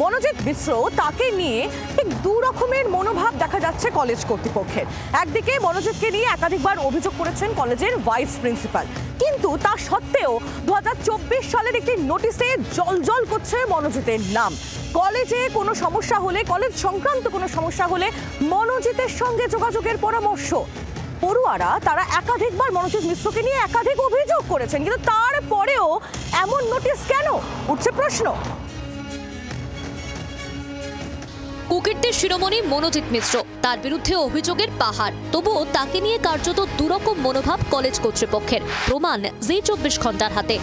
মনোজিৎ মিশ্র তাকে নিয়ে ঠিক দু রকমের মনোভাব দেখা যাচ্ছে কলেজ কর্তৃপক্ষের। একদিকে মনোজিৎকে নিয়ে একাধিকবার অভিযোগ করেছেন কলেজের ভাইস প্রিন্সিপাল, কিন্তু তা সত্ত্বেও 2024 সালের একটি নোটিশে জলজল করছে মনোজিতের নাম। কলেজে কোনো সমস্যা হলে, কলেজ সংক্রান্ত কোনো সমস্যা হলে মনোজিতের সঙ্গে যোগাযোগের পরামর্শ। পড়ুয়ারা তারা একাধিকবার মনোজিৎ মিশ্রকে নিয়ে একাধিক অভিযোগ করেছেন, কিন্তু তারপরেও এমন নোটিশ কেন, উঠছে প্রশ্ন। কুকীর্তির শিরোমণি মনোজিৎ মিশ্র, তার বিরুদ্ধে অভিযোগের পাহাড়, তবুও তাকে নিয়ে কার্যত দুরকম মনোভাব কলেজ কর্তৃপক্ষের। প্রমাণ জি24 ঘন্টার হাতে।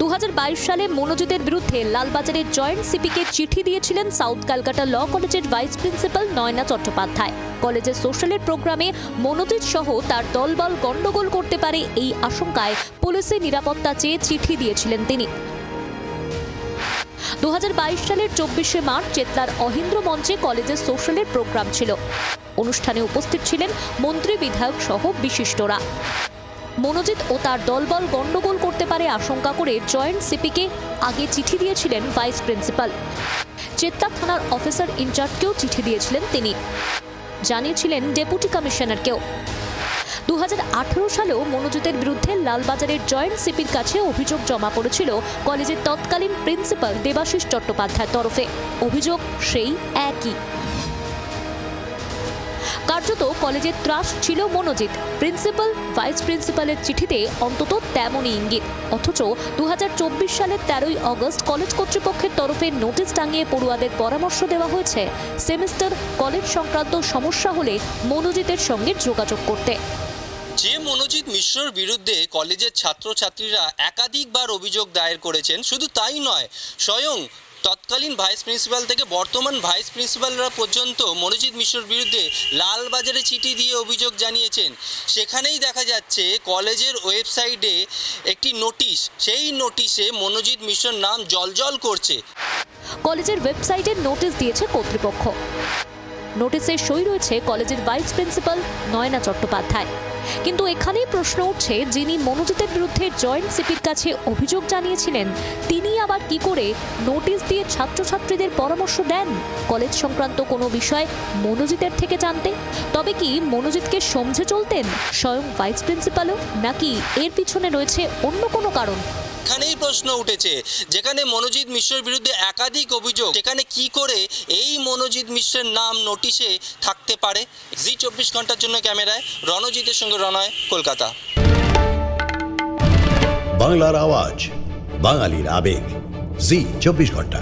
2022 সালে মনোজিতের বিরুদ্ধে লালবাজারের জয়েন্ট সিপিকে চিঠি দিয়েছিলেন সাউথ ক্যালকাটা ল কলেজের ভাইস প্রিন্সিপাল নয়না চট্টোপাধ্যায়। কলেজের সোশ্যালের প্রোগ্রামে মনোজিৎ সহ তার দলবল গন্ডগোল করতে পারে এই আশঙ্কায় পুলিশের নিরাপত্তা চেয়ে চিঠি দিয়েছিলেন তিনি। 2022 সালের 24শে মার্চ চেতলার অহিন্দ্র মঞ্চে কলেজের সোশ্যালের প্রোগ্রাম ছিল। অনুষ্ঠানে উপস্থিত ছিলেন মন্ত্রী, বিধায়ক সহ বিশিষ্টরা। মনোজিৎ ও তার দলবল গন্ডগোল করতে পারে আশঙ্কা করে জয়েন্ট সিপিকে আগে চিঠি দিয়েছিলেন ভাইস প্রিন্সিপাল। চেতলা থানার অফিসার ইনচার্জকেও চিঠি দিয়েছিলেন তিনি, জানিয়েছিলেন ডেপুটি কমিশনারকেও। 2018 সালেও মনোজিতের বিরুদ্ধে লালবাজারের জয়েন্ট সিপির কাছে অভিযোগ জমা পড়েছিল কলেজের তৎকালীন প্রিন্সিপাল দেবাশিস চট্টোপাধ্যায়ের তরফে। অভিযোগ সেই একই। কার্যত কলেজের ত্রাস ছিল মনোজিৎ। প্রিন্সিপাল, ভাইস প্রিন্সিপালের চিঠিতে অন্তত তেমনই ইঙ্গিত। অথচ 2024 সালের 13ই আগস্ট কলেজ কর্তৃপক্ষের তরফে নোটিশ টাঙিয়ে পড়ুয়াদের পরামর্শ দেওয়া হয়েছে সেমিস্টার, কলেজ সংক্রান্ত সমস্যা হলে মনোজিতের সঙ্গে যোগাযোগ করতে। যে মনোজিৎ মিশ্রর বিরুদ্ধে কলেজের ছাত্রছাত্রীরা একাধিকবার অভিযোগ দায়ের করেছেন, শুধু তাই নয়, স্বয়ং তৎকালীন ভাইস প্রিন্সিপাল থেকে বর্তমান ভাইস প্রিন্সিপালরা পর্যন্ত মনোজিৎ মিশ্রর বিরুদ্ধে লালবাজারে চিঠি দিয়ে অভিযোগ জানিয়েছেন। সেখানেই দেখা যাচ্ছে কলেজের ওয়েবসাইটে একটি নোটিশ, সেই নোটিশে মনোজিৎ মিশ্রর নাম জলজল করছে। কলেজের ওয়েবসাইটে নোটিশ দিয়েছে কর্তৃপক্ষ। নোটিশে সই রয়েছে কলেজের ভাইস প্রিন্সিপাল নয়না চট্টোপাধ্যায়। কিন্তু এখানেই প্রশ্ন উঠছে, যিনি মনোজিতের বিরুদ্ধে জয়েন্ট সিপির কাছে অভিযোগ জানিয়েছিলেন, তিনি আবার কি করে নোটিশ দিয়ে ছাত্রছাত্রীদের পরামর্শ দেন কলেজ সংক্রান্ত কোনো বিষয় মনোজিতের থেকে জানতে? তবে কি মনোজিৎকে সমঝে চলতেন স্বয়ং ভাইস প্রিন্সিপালও, নাকি এর পিছনে রয়েছে অন্য কোনো কারণ? এখানেই প্রশ্ন উঠেছে, যেখানে মনোজিৎ মিশ্রের বিরুদ্ধে একাধিক অভিযোগ, সেখানে কি করে এই মনোজিৎ মিশ্রের নাম নোটিশে থাকতে পারে? জি24 ঘন্টার জন্য ক্যামেরায় রণজিতের সঙ্গে রণয়, কলকাতা। বাংলার আওয়াজ, বাঙালির আবেগ, জি24 ঘন্টা।